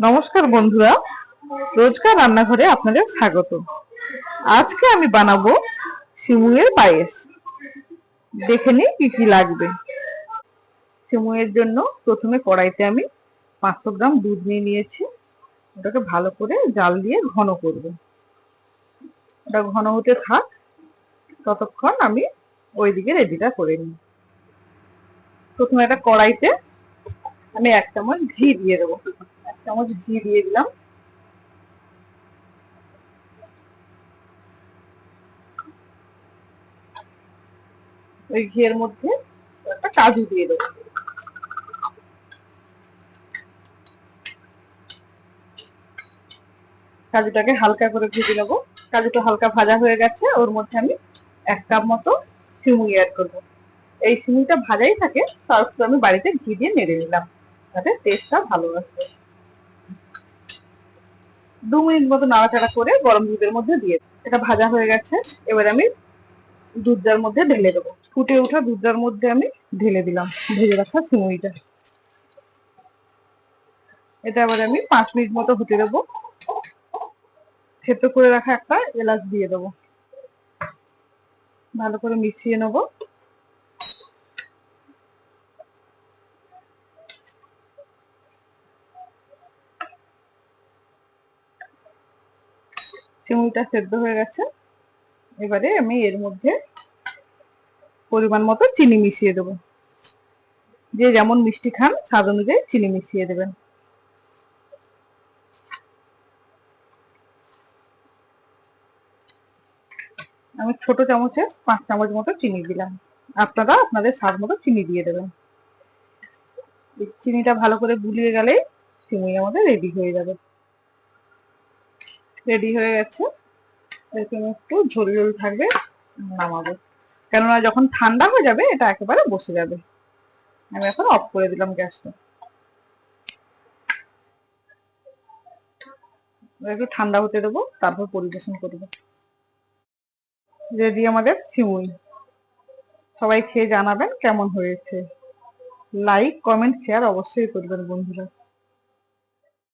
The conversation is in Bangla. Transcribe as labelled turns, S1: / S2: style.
S1: নমস্কার বন্ধুরা, রোজকার রান্নাঘরে আপনাদের স্বাগত। আজকে আমি বানাবো সিমুইয়ের পায়েস। দেখে নিই কি কি লাগবে। সিমুইয়ের জন্য প্রথমে কড়াইতে আমি 500 গ্রাম দুধ নিয়ে নিয়েছি। ওটাকে ভালো করে জাল দিয়ে ঘন করব। ওটা ঘন হতে থাক, ততক্ষণ আমি ওইদিকে রেডিটা করে নিই। প্রথমে একটা কড়াইতে আমি 1 চামচ ঘি দিয়ে দেবো। 1 চামচ ঘি দিয়ে দিলাম। ওই ঘিয়ের মধ্যে একটা কাজু দিয়ে দেবো। কাজুটাকে হালকা করে ভেজে নেবো। কাজুটা হালকা ভাজা হয়ে গেছে, ওর মধ্যে আমি 1 কাপ মতো সিমুই অ্যাড করবো। এই সিমুইটা ভাজাই থাকে, তারপর আমি বাড়িতে ঘি দিয়ে নেড়ে নিলাম, যাতে টেস্টটা ভালো আসবে। 2 মিনিট মতো নাড়াচাড়া করে গরম দুধের মধ্যে দিয়ে এটা ভাজা হয়ে গেছে। এবার আমি দুধটার মধ্যে ঢেলে দেবো। ফুটে ওঠা দুধটার মধ্যে আমি ঢেলে দিলাম ভেজে রাখা সিমুইটা। এটা এবার আমি 5 মিনিট মতো হতে দেবো। থেতো করে রাখা একটা এলাচ দিয়ে দেবো। ভালো করে মিশিয়ে নেবো। সিমুইটা সেদ্ধ হয়ে গেছে। এবারে আমি এর মধ্যে পরিমাণ মতো চিনি মিশিয়ে দেবো। যে যেমন মিষ্টি খান স্বাদ অনুযায়ী চিনি মিশিয়ে দেবেন। আমি ছোট চামচে 5 চামচ মতো চিনি দিলাম। আপনারা আপনাদের স্বাদ মতো চিনি দিয়ে দেবেন। চিনিটা ভালো করে গুলিয়ে গেলে সিমুই আমাদের রেডি হয়ে যাবে। রেডি হয়ে গেছে। এরকম একটু ঝোল ঝোল থাকবে, নামাবো। কেননা যখন ঠান্ডা হয়ে যাবে এটা একেবারে বসে যাবে। আমি এখন অফ করে দিলাম গ্যাসটা। একটু ঠান্ডা হতে দেবো, তারপর পরিবেশন করবো। রেডি আমাদের সিমুই। সবাই খেয়ে জানাবেন কেমন হয়েছে। লাইক, কমেন্ট, শেয়ার অবশ্যই করবেন বন্ধুরা।